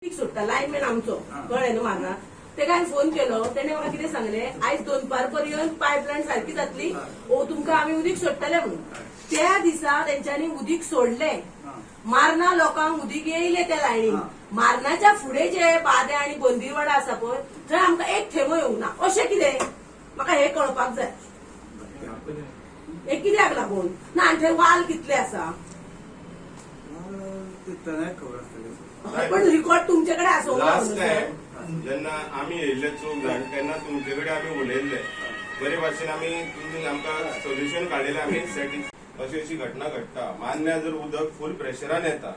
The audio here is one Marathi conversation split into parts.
सुट्टा लाईनमॅन आमचो कळ्ळें न्हू म्हाका तेका हांवें फोन केलो तेणे म्हाका कितें सांगलें आयज 2 पर्यंत पायपलायन सारकी जातली ओ तुमकां आमी उदीक सोडटले म्हणून त्या दिसा तेंच्यांनी उदीक सोडलें मारना लोकांक उदीक येयले त्या लायनीन मारनाच्या फुडें जे बादे आनी बंदीरवाडा आसा पळय थंय आमकां एक थेंब येवंक ना अशें कितें म्हाका हें कळपाक जाय हे कित्याक लागून ना आनी थंय वाल कितले आसा पण रिकॉर्ड तुमच्याकडे लास्ट टाइम जेन्ना आमी येयल्ले चूक जाण तेन्ना तुमचे कडेन आमी उलयल्ले बरे भाशेन आमी तुमी आमकां सोल्युशन काडिल्लें आमी अशी अशी घटना घडटा मान्य जर उदक फूल प्रेशरान येता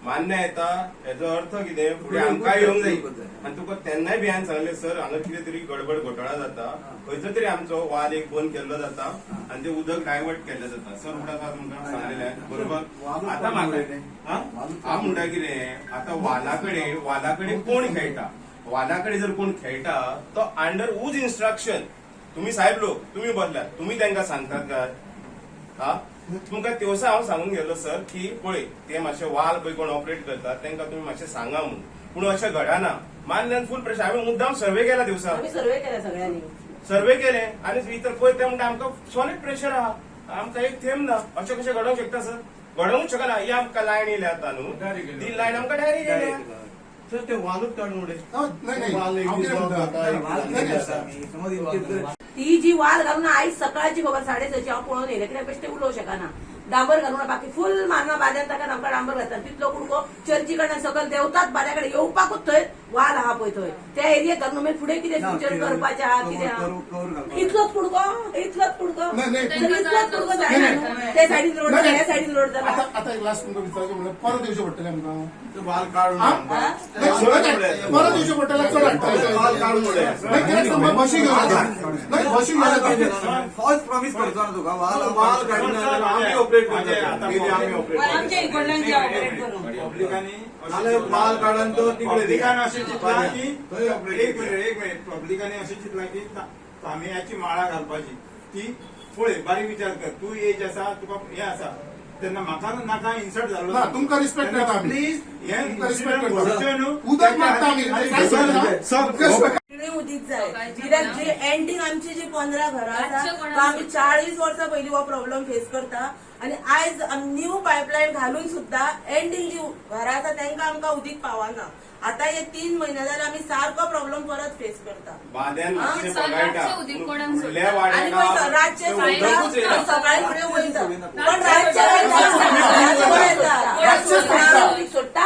मान्य येता हेजो अर्थ कितें फुडें आमकां येवंक जाय आनी तुका तेन्नाय बी हांवें सांगलें सर हांगा कितें तरी गडबड घोटाळा जाता खंयचो तरी आमचो वाल एक बंद केल्लो जाता आनी तें उदक डायवर्ट केल्लें जाता सर म्हणटा आसा तुमकां सांगलेलें बरोबर आतां म्हाका हांव म्हणटा कितें आतां वाला कडेन कोण खेळटा वाला कडेन जर कोण खेळटा तो अंडर उज इन्स्ट्रक्शन तुम्ही साहेब लोक तुम्ही बदलात तुम्ही तांकां सांगतात काय हा तुमकां दिवसा हांव सांगून गेलो सर की पळय ते मातशे वाल पळय कोण ऑपरेट करतात तांकां तुमी मातशें सांगा म्हणून पूण अशें घडना मान्यान फूल प्रेशर हांवें मुद्दाम सर्वे केला दिवसा सर्वे केला सगळ्यांनी सर्वे केले आनी भितर पळय ते म्हणटा आमकां सॉलिड प्रेशर आहा आमकां एक थेंब ना अशें कशें घडोवंक शकता सर घडोवंक शकना ही आमकां लायन येयल्या आतां न्हू ती लायन आमकां डायरेक्ट येयल्या सर ते वालूच काढून उडे ती जी वाल घालून आयज सकाळची खबर 6:30 हांव पळोवन येयलें कित्याक बेश्टे उलोवंक शकना डांबर घालून बाकी फुल मारना बाद्यान ताका आमकां डांबर घालता तितलो कुडको चर्ची कडल्यान सकयल देवतात बाद्या कडेन येवपाकूच थंय वाल आहा पळय थंय त्या एरियेक घालून मागीर फुडें कितें फ्युचर करपाचें आहा कितें आहा इतलोच कुडको जायना ते सायडीन रोड जाता ह्या सायडीन रोड जाता आता एक लास्ट तुमकां विचारचें म्हणल्यार परत येवचें पडटलें आमकां वाल काढून परत येवचें पडटलें चड हाडटा बशी घेवन फॉल्स प्रॉमिस करतो ना तुका वाल काढून आमी ऑपरेट वाल काढून तो तिकडे अशें चिंतला की एक मिनिट पब्लिकांनी अशें चिंतला की तांबयाची माळा घालपाची ती पळय बारीक विचार कर तूं एज आसा तुका हे आसा तेन्ना म्हाका नाका इन्सल्ट जालो ना तुमकां रिस्पेक्ट करता आमी प्लीज हे रिस्पेक्ट करता न्हू उदक मागता आमी उदीक जाय कित्याक जे एंडींग आमची जी 15 घरां आसा तो आमी 40 वर्सां पयलीं हो प्रॉब्लेम फेस करता आनी आयज न्यू पायपलायन घालून सुद्धा एंडींग जी घरां आसा तांकां आमकां उदीक पावना आता हे 3 महिने जाले आमी सारको प्रॉब्लेम परत फेस करता बाद्यान मातशें पगायटा फुडल्या आणि वाड्याक रातचे सकाळी फुडें वयता पण रातचे सोडटा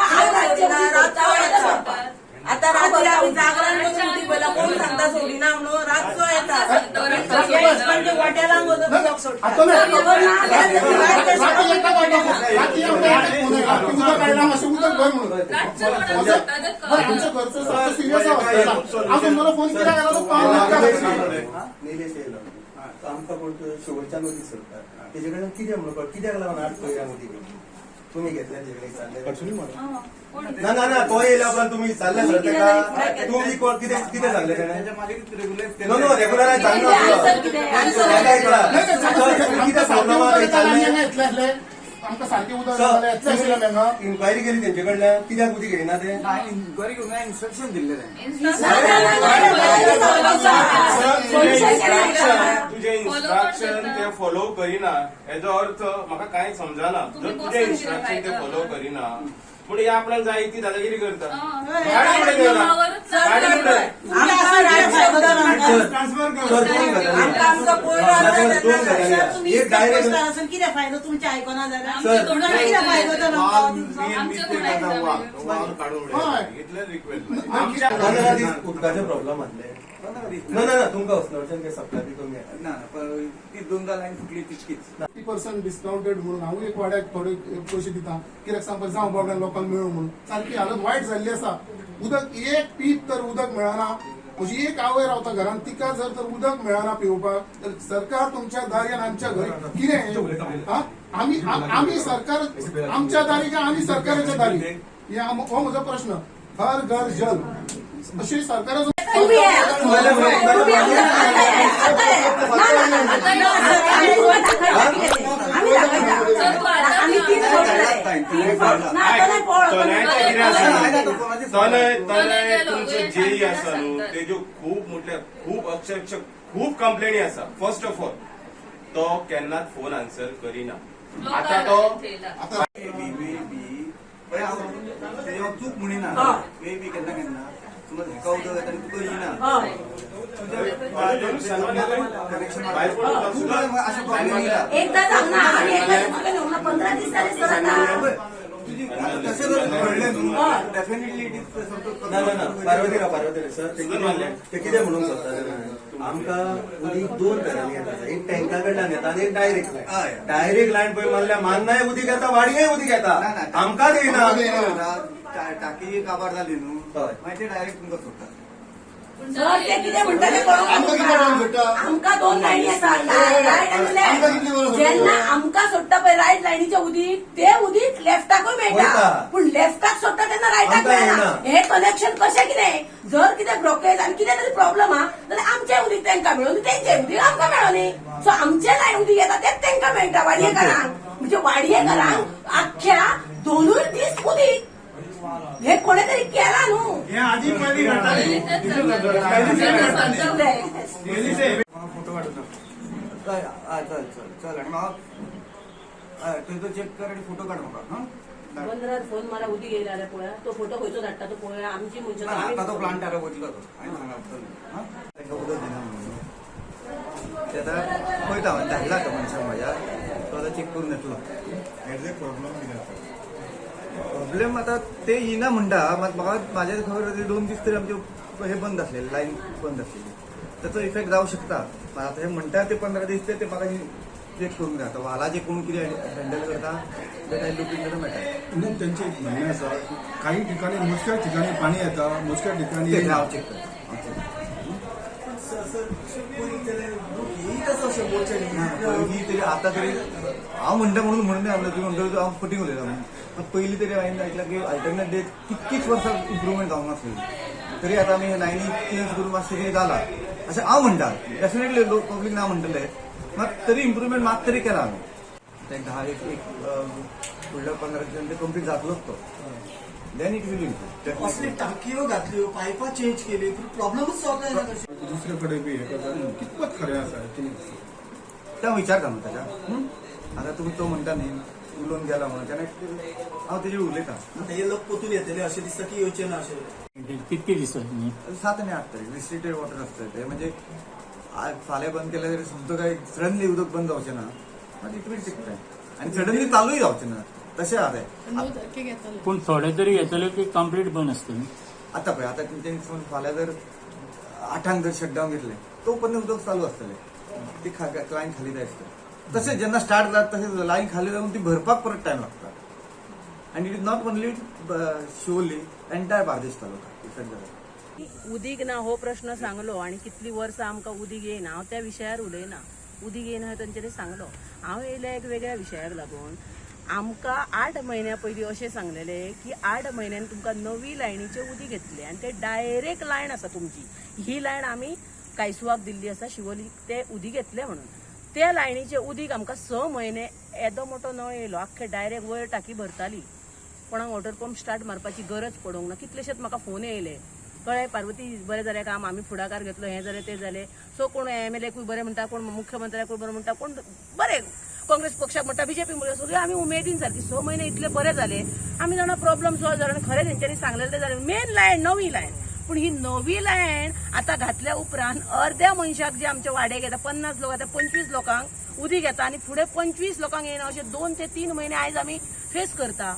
आता रात्री आमी जागरण करून उदीक पयला कोण सांगता सोडिना म्हणून रातचो येता हॉटेलांक उदक सोडटा खबर ना उदक काडला मातशें उदक भर म्हणून आमच्या घरचो सिरियस हांव तुमकां फोन कित्याक केला तो निलेश येयलो आमकां कोण शेवटच्या नोटीस करता तेजे कडेन कितें म्हणून कित्याक लागून आठ पयल्या मदीं तुम्ही घेतल्या तेजे ना ना ना तो येयला पण तुम्ही चालले सर तेका तुम्ही कोण कितें कितें सांगले तेणें नो नो रेग्युलर कितें सांगलो आमकां सारकें उदक इन्क्वायरी केली तेंचे कडल्यान कित्याक उदीक घेयना ते इन्क्वायरी घेवन इन्स्ट्रक्शन दिल्ले तुझे इन्स्ट्रक्शन ते फॉलो करिना हेजो अर्थ म्हाका कांय समजना जर तुझे इन्स्ट्रक्शन ते फॉलो करिना पूण हे आपल्याक जाय ती दादागिरी करता कितें फायदो तुमचे आयकना उदकाचे प्रॉब्लेम आसले ना ना ना तुमकां वचनावच्यान ते सप्लाय बी कमी ना ती 2दा लायन फुटली तितकीच 50% डिस्काउंटेड म्हणून हांव एक वाड्याक थोडे पयशे दिता कित्याक सांगपा जावं बाबड्या लोकांक मेळूं म्हणून सारकी हालत वायट जाल्ली आसा उदक एक पीप तर उदक मेळना म्हजी एक आवय रावता घरान तिका जर तर उदक मेळना पिवपाक तर सरकार तुमच्या दारी आनी आमच्या घरी कितें आमी सरकार आमच्या दारी काय आमी सरकाराच्या दारी हो म्हजो प्रश्न हर घर जल अशी सरकाराचो आम्ही आम्ही 3 फावट झाले. 3 फावट. ना, आता नाही पोळ. तनयचं कितें आसा न्हू? तनय तनय तुमचं जेई आसा न्हू तेज्यो खूब म्हटल्यार खूब अक्षरशः खूब कंप्लेनी आसा. फर्स्ट ऑफ ऑल तो केन्नाच फोन आन्सर करिना. आता तो तेव्हा चूक म्हणिना हा. मे बी केन्ना केन्ना समज हेका उदक येता आनी तुका येना हय. खूब वेळा अशें प्रॉब्लेम येता एकदा सांग ना आम्ही एकदा तुमच्या घेऊन 15 दीस झाले सर आता. तुझी तशें जर घडलें न्हू हा. डेफिनेटली इट इज ना ना ना पार्वती सर ते कितें म्हणूंक सोदता जाणां आमकां उदीक 2 तरांनी येता. एक टँका कडल्यान येता आनी एक डायरेक्ट हय. लायन. डायरेक्ट लायन पळय मारल्यार मान्नाय उदीक येता वाडयेय उदीक येता. आमकां देयना. टाकी काबार जाली न्हू हय. मागीर ते डायरेक्ट तुमकां सोडटा. सर ते कितें म्हणटा तें कळूंक आमकां कितें कळूंक सोडटा? आमकां 2 लायनी आसा रायट आनी आमकां कितली कळूंक लेफ्ट. सोडटा? जेन्ना आमकां सोडटा पळय रायट लायनीचें उदीक ते उदीक लेफ्टाकूय मेळटा वयता. पूण लेफ्टाक सोडटा तेन्ना रायटाक आमकां मेळना. येना. हे कनेक्शन कशें कितें जर कितें ब्लॉकेज आनी कितें तरी प्रॉब्लम आहा जाल्यार आमचें उदीक तांकां मेळून तेंचें उदीक आमकां मेळोनी. सो आमचें लायन उदीक येता तेंच तांकां मेळटा वाडयेकारांक. म्हणजे वाडयेकारांक आख्ख्या 2 दीस उदीक हे कोणे तरी केला न्हू. हे आधी पहिली घडटाली पहिली ते म्हाका फोटो काडून चल चल चल आनी म्हाका थंय चेक कर आनी फोटो काड म्हाका हां. बंदरार फोन मारा उदीक येयला जाल्यार पळया तो फोटो खंयचो धाडटा तो पळया आमची मनशां ना, आमी- आता तो प्लांट हाडप वयतलो तो हांवें सांगप हां तांकां उदक दिना म्हणून ते आतां पळयता हांवें धाडला तो मनशाक म्हाज्या तो आतां चेक करून येतलो. प्रॉब्लेम आता ते येना म्हणटा मात म्हाका म्हाज्या खबर 2 दीस तरी आमचे हे बंद आसलेले लायन बंद आसलेली त्याचो इफेक्ट जावं शकता. आता हे म्हणटा ते 15 दीस ते म्हाका चेक करून जाता वाला जे कोण कितें हँडल करता ते काही लुकींग करता मेळटा. म्हणून त्यांचे एक म्हणणे आसा की काही ठिकाणी मोजक्या ठिकाणी पाणी येता मोजक्या ठिकाणी ते येना. हांव चेक करता पयलीं तरी आतां तरी हांव म्हणटा म्हणून म्हणून आपलं तुमी म्हणटा हांव फटींग उलयता म्हणून पण पयलीं तरी हांवें आयकलां की अल्टरनेट डेट कितकीच वर्सां इम्प्रुवमेंट जावंक नासली तरी आतां आमी लायनी चेंज करून मातशें कितें जालां अशें हांव म्हणटा. डेफिनेटली लोक पब्लीक ना म्हणटले मात तरी इम्प्रुवमेंट मात तरी केला आमी. ते 10 एक फुडल्या 15 दिसांनी ते कंप्लीट जातलोच तो. Then it will improve. असली टाकयो घातल्यो पायपा चेंज केली प्रॉब्लेमच सॉल्व जायना कशें. दुसरे बी हे करता कितपत खरें आसा तुमी त्या विचारता न्हू ताच्या आता तुम्ही तो म्हणटा न्ही उलोवन गेला म्हणून तेन्ना हांव तेजेर उलयतां. आता हे लोक पोतून येतले अशें दिसता की येवचे ना अशें. कितके दिसांनी 7 आनी 8 तरी रिस्ट्रिक्टेड वॉटर आसता ते म्हणजे फाल्यां बंद केल्यार तरी समजा काय सडनली उदक बंद जावचें ना मागीर इट वील टेक टायम आनी सडनली चालूय जावचें ना तशें आहा तें. पूण थोडे तरी येतले की कंप्लीट बंद आसतले. आतां पळय आतां तेंच्यानी फाल्यां जर 8 जर शटडावन घेतलें तो पर्यंत उदक चालू आसतलें ती लायन खाली जाय आसता. तशें जेन्ना स्टार्ट जाता तशें लायन खाली जावन ती भरपाक परत टायम लागता. आनी it is not only Shivoli entire Bardez taluka effect जाता. उदीक ना हो प्रश्न सांगलो आणि कितली वर्सां आमकां उदीक येयना हांव त्या विशयार उलयना. उदीक येयना हें तांच्यांनी सांगलो. हांव येयले एक वेगळ्या विशयाक लागून आमकां 8 म्हयन्या पयलीं अशें सांगलेले की 8 म्हयन्यांनी तुमकां नवी लायनीचे उदीक येतले आनी ते डायरेक्ट लायन आसा तुमची. ही लायन आमी कायसुवाक दिल्ली आसा शिवोली ते उदीक येतले म्हणून. त्या लायनीचे उदीक आमकां 6 म्हयने येदो मोठो नळ येयलो आख्खे डायरेक्ट वयर टाकी भरताली. कोणाक वॉटर पंप स्टार्ट मारपाची गरज पडोंक ना. कितलेशेच म्हाका फोन येयले कळ्ळें पार्वती बरें जालें काम आमी फुडाकार घेतलो हें जालें तें जालें. सो कोण MLAकूय बरें म्हणटा कोण मुख्यमंत्र्याकूय बरें म्हणटा कोण बरें काँग्रेस पक्षाक म्हणटा BJP म्हणटा सगळें आमी उमेदीन सारकी 6 म्हयने इतले बरे जाले आमी जाणा प्रॉब्लेम सॉल्व जाला आनी खरें तेंच्यांनी सांगलेलें तें जालें. मेन लायन नवी लायन पूण ही नवी लायन आतां घातल्या उपरांत अर्द्या मनशाक जे आमचे वाडे घेता 50 लोक आतां 25 लोकांक उदीक येता आनी फुडें 25 लोकांक येना अशें 2 ते 3 म्हयने आयज आमी फेस करता.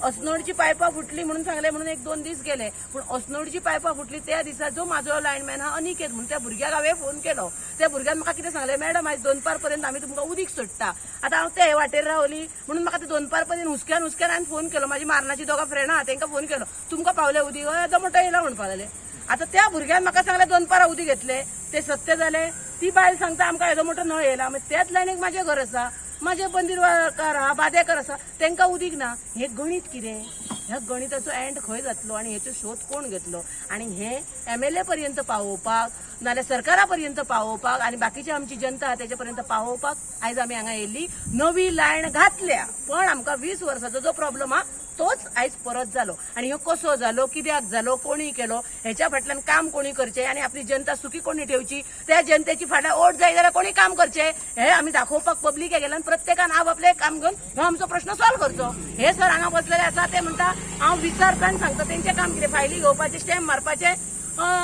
अस्नोडची पायपा फुटली म्हणून सांगले म्हणून 1-2 दीस गेले पूण अस्नोडची पायपा फुटली त्या दिसा जो म्हाजो लायनमॅन हा अनिकेत म्हणून त्या भुरग्याक हांवें फोन केलो. त्या भुरग्यान म्हाका कितें सांगलें मॅडम आयज 2 पर्यंत आमी तुमकां उदीक सोडटा. आतां हांव ते वाटेर रावली म्हणून म्हाका ते 2 पर्यंत हुस्क्यान हांवें फोन केलो. म्हाजी मारनाची 2 फ्रेंड आहा तांकां फोन केलो तुमकां पावलें उदीक येदो मोठो येयला म्हणपा लागले. आतां त्या भुरग्यान म्हाका सांगलें 2 पारा उदीक घेतले ते सत्य जालें. ती बायल सांगता आमकां येदो मोठो नळ येयला मागीर त्याच लायनीक म्हाजें घर आसा म्हाजे बंदीरकार आहा बादेकर आसा तांकां उदीक ना. हें गणीत कितें ह्या गणिताचो एंड खंय जातलो आणि हेचो शोध कोण घेतलो आणि हे MLA पर्यंत पावोवपाक नाल्यार सरकारा पर्यंत पावोवपाक आणि बाकीची आमची जनता त्याच्या पर्यंत पावोवपाक आयज आमी हांगा येयल्ली नवी लायन घातल्या पण आमकां 20 वर्साचो जो प्रॉब्लेम हा तोच आयज परत जालो आणि ह्यो कसो जालो कित्याक जालो कोणी केलो ह्याच्या फाटल्यान काम कोणी करचें आणि आपली जनता सुखी कोणी ठेवची त्या जनतेची फाटल्यान ओट जाय जाल्यार कोणी काम करचें हे आमी दाखोवपाक पब्लिके गेल्यान प्रत्येकान आपले काम घेवन हो आमचो प्रश्न सॉल्व करचो हे सर हांगा बसलेले आसा ते म्हणटा हांव विचारता आनी सांगता तेंचें काम कितें फायली घेवपाचे स्टॅम्प मारपाचे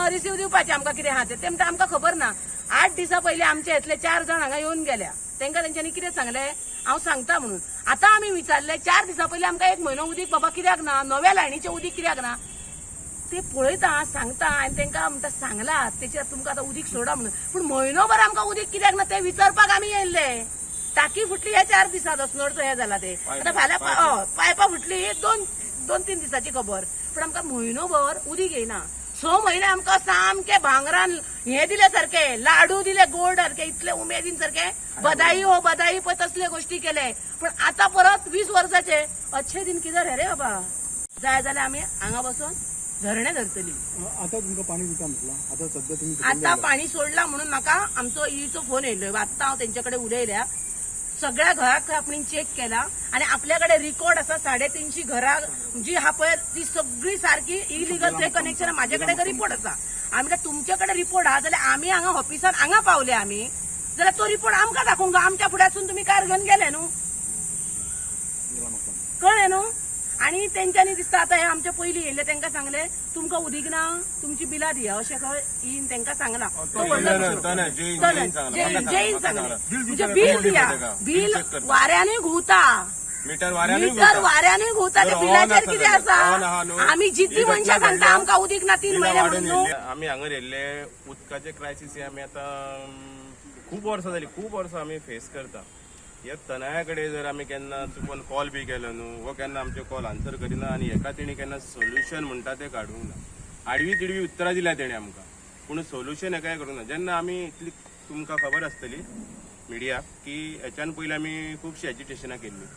रिसीव दिवपाचे आमकां कितें आहा ते म्हणटा आमकां खबर ना 8 दिसा पयलीं आमचे इतले 4 जाण हांगा येवन गेल्या तांकां तेंच्यांनी कितें सांगलें हांव सांगता म्हणून आतां आमी विचारले 4 दिसा पयलीं आमकां 1 म्हयनो उदीक बाबा कित्याक ना नव्या लायनीचें उदीक कित्याक ना ते पळयता सांगता आनी तांकां म्हणटा सांगला तेचेर तुमकां आतां उदीक सोडा म्हणून पूण म्हयनोभर आमकां उदीक कित्याक ना ते विचारपाक आमी येयल्ले टाकी फुटली ह्या 4 दिसात अस्नोडचो हे जाला ते आतां फाल्यां पायपां फुटली 2-3 दिसाची खबर पण आमकां म्हयनोभर उदीक येयना 6 म्हयने आमकां सामके भांगरान हे दिले सारखे लाडू दिले गोड सारखे इतले उमेदीन सारखे बधाई पळय तसले गोष्टी केले पण आता परत 20 वर्साचे अच्छे दिन किधर हे रे बाबा जाय जाल्यार आमी हांगा बसून धरणे धरतली आता तुमकां पाणी दिता म्हटलं आता सध्या तुम्ही आता पाणी सोडला म्हणून म्हाका आमचो ईचो फोन येयलो आता हांव तेंच्याकडे उलयल्या सगळ्या घराक आपण चेक केला आणि आपल्याकडे रिकॉर्ड असा 350 घरां जी हा पळय ती सगळी सारखी इलिगल ते कनेक्शन माझ्याकडे रिपोर्ट असा आमी तुमच्याकडे रिपोर्ट हा जाल्यार आमी हांगा ऑफिसान हांगा पावले आमी जाल्यार तो रिपोर्ट आमकां दाखोवंक आमच्या फुड्यासून तुम्ही कार घेवन गेले न्हू कळ्ळें न्हू आणि तेंच्यांनी दिसता आता हे आमच्या पयलीं येयल्ले तांकां सांगले तुमकां उदीक ना तुमची बिलां दिया अशें खंय ईन तांकां सांगला तो व्हडलो जैन सांगले म्हणजे बिल दिया बिल वाऱ्यानूय घुंवता मीटर वाऱ्यानूय घुंवता त्या बिलाचेर कितें आसा आमी जिद्दी मनशां सांगता आमकां उदीक ना 3 महिने म्हणून न्हू आमी हांगा येयल्ले उदकाचे क्रायसिस आमी आतां खूब वर्सां जाली खूब वर्सां आमी फेस करता ह्या तनया कडेन जर आमी केन्ना चुकून कॉल बी केलो न्हू वो केन्ना आमचे कॉल आन्सर करिना आनी एका तेणी केन्ना सोल्युशन म्हणटा तें काडूंक ना आडवी तिडवी उतरां दिल्या तेणी आमकां पूण सोल्युशन हेकाय करूंक ना जेन्ना आमी इतली तुमकां खबर आसतली मिडियाक की हेच्यान पयलीं आमी खुबशीं एज्युटेशनां केल्लीं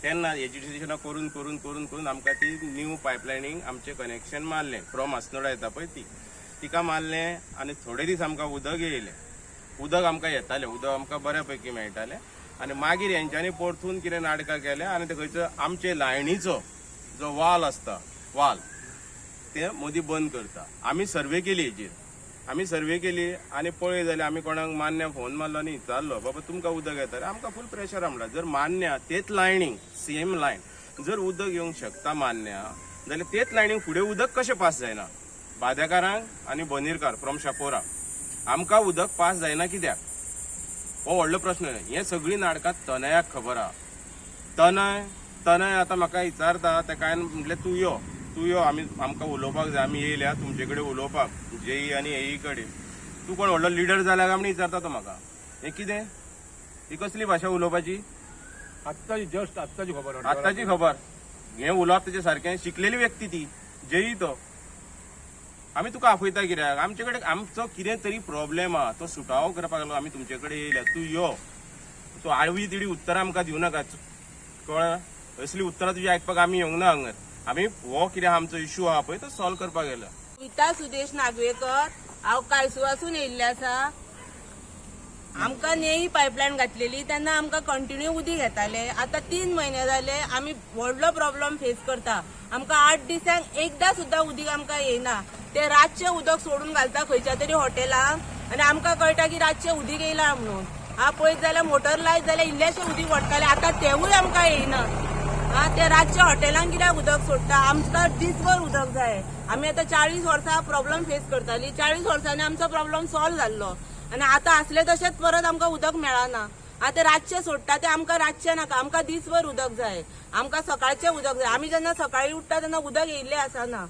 तेन्ना एज्युटेशनां करून करून करून करून आमकां ती न्यू पायपलायनींग आमचें कनेक्शन मारलें फ्रॉम अस्नोडा येता पळय तिका मारलें आनी थोडे दीस आमकां उदक येयलें उदक आमकां येतालें उदक आमकां बऱ्या पैकी मेळटालें आनी मागीर हेंच्यांनी परतून कितें नाटकां केलें आनी ते खंयचो आमचे लायनीचो जो वाल आसता वाल ते मदीं बंद करता आमी सर्वे केली हेचेर आमी सर्वे केली आनी पळय जाल्यार आमी कोणाक मान्य फोन मारलो आनी विचारलो बाबा तुमकां उदक येता आमकां फूल प्रेशर म्हणटा जर मान्य तेच लायनींग सेम लायन जर उदक येवंक शकता मान्य जाल्यार तेच लायनींग फुडें उदक कशें पास जायना बादेकारांक आनी बनीरकार फ्रॉम शापोरा आमकां उदक पास जायना कित्याक हो व्हडलो प्रश्न हे सगळी नाटकां तनयाक खबर आहा तनय आतां म्हाका विचारता ते काय म्हटलें तूं यो आमकां उलोवपाक जाय आमी येयल्या तुमचे कडेन उलोवपाक जेई आनी एई कडेन तूं कोण व्हडलो लिडर जाला काय म्हण विचारता तो म्हाका हें कितें ही कसली भाशा उलोवपाची आत्ताची खबर हें उलोवप तेजें सारकें शिकलेली व्यक्ती ती जेई तो आमी तुका आपयता कित्याक आमचे कडेन आमचो कितें तरी प्रॉब्लेम आहा तो सुटावो करपाक लागलो आमी तुमचे कडेन येयल्या तूं यो तूं आडवी तिडी उत्तरां आमकां दिवं नाका कळ्ळें असली उत्तरां तुजी आयकपाक आमी येवंक ना हांगा आमी हो कितें आमचो इश्यू आहा पळय तो सॉल्व करपाक येयला गीता सुदेश नागवेकर हांव कालसुवासून येयल्लें आसा आमकां नेई पायपलायन घातलेली तेन्ना आमकां कंटिन्यू उदीक येतालें आतां 3 महिने जाले आमी व्हडलो प्रॉब्लेम फेस करता आमकां 8 दिसांक एकदां सुद्दां उदीक आमकां येयना ते रातचें उदक सोडून घालता खंयच्या तरी हॉटेलांक आनी आमकां कळटा की रातचें उदीक येयला म्हणून पळयत जाल्यार मोटर लायत जाल्यार इल्लेशें उदीक वडटालें आतां तेवूय आमकां येयना ते रातच्या हॉटेलांक कित्याक उदक सोडटा आमकां दिसभर उदक जाय आमी आतां 40 वर्सां प्रॉब्लेम फेस करतालीं 40 वर्सांनी आमचो प्रॉब्लेम सॉल्व जाल्लो आनी आतां आसले तशेंच परत आमकां उदक मेळना आतां रातचें सोडटा ते आमकां रातचें नाका आमकां दिसभर उदक जाय आमकां सकाळचें उदक जाय आमी जेन्ना सकाळीं उठ्ठा तेन्ना उदक येयल्लें आसना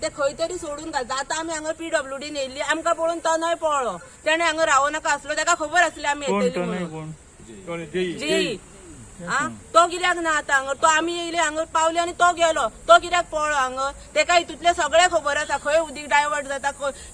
ते खंय तरी सोडून घालता आतां आमी हांगा PWDन येयल्ली आमकां पळोवन तनय पळलो तेणें हांगा रावो नाका आसलो ताका खबर आसली आमी येतली म्हणून जी तो कित्याक ना आतां हांगा तो आमी येयले हांगा पावले आनी तो गेलो तो कित्याक पळलो हांगा तेका हितूतले सगळे खबर आसा खंय उदीक डायवर्ट जाता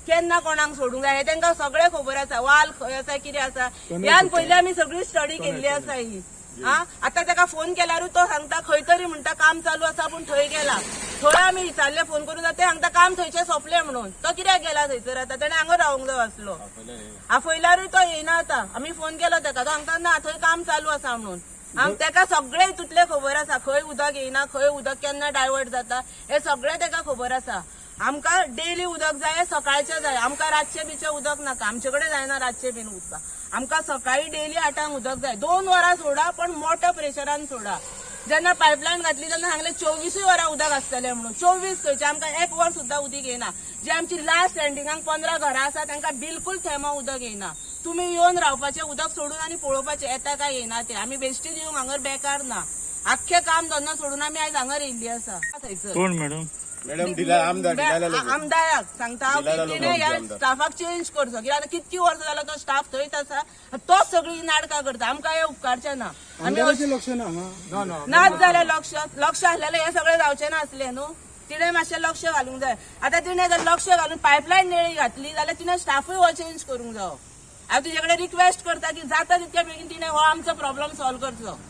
केन्ना कोणाक सोडूंक जाय हे तांकां सगळे खबर आसा वाल खंय आसा कितें आसा ह्यान पयलीं आमी सगळी स्टडी केल्ली आसा ही हा आता ताका फोन केल्यारूय तो सांगता खंय तरी म्हणटा काम चालू आसा पूण थंय गेला. थंय आमी विचारले फोन करून ते सांगता काम थंयचे सोंपले म्हणून. तो कित्याक गेला थंयसर आता ताणें हांगा रावंक जाय आसलो. आपयल्यारूय तो येयना आता. आमी फोन केलो ताका तो सांगता ना थंय काम चालू आसा म्हणून. ताका सगळे हितूतले खबर आसा खंय उदक येयना खंय उदक केन्ना डायवर्ट जाता हे सगळे ताका खबर आसा. आमकां डेली उदक जाय सकाळचें जाय आमकां रातचें बिचें उदक नाका आमचे कडेन जायना रातचें बीन उदक. आमकां सकाळी डेली 8 उदक जाय 2 वरां सोडा पण मोठ्या प्रेशरान सोडा. जेन्ना पायपलायन घातली तेन्ना सांगले 24 वरां उदक आसतलें म्हणून 24 खंयचे आमकां 1 वर सुद्दां उदक येना. जे आमची लास्ट स्टँडिंगाक 15 घरां आसा तांकां बिलकुल थेंबा उदक येना. तुमी येवन रावपाचें उदक सोडून आनी पळोवपाचें येता काय येना तें. आमी बेश्टी दिवंक हांगर बेकार ना. आख्खे काम धंदो सोडून आमी आयज हांगर येयल्ली आसा थंयसर. कोण मॅडम? मॅडम दिला आमदार आमदाराक सांगता हांव की तिणें ह्या स्टाफाक चेंज करचो कित्याक आतां कितकी वर्सां जालो तो स्टाफ थंयच आसा तोच सगळी नाटकां करता. आमकां हे उपकारचें ना. आमी लक्ष ना नाच जाल्यार लक्ष आसलेलें हे सगळें जावचें नासलें न्हू. तिणें मातशें लक्ष घालूंक जाय. आतां तिणें जर लक्ष घालून पायपलायन नेळी घातली जाल्यार तिणें स्टाफूय हो चेंज करूंक जायो. हांव तुजे कडेन रिक्वेस्ट करता की जाता तितके बेगीन तिणें हो आमचो प्रॉब्लेम सॉल्व करचो.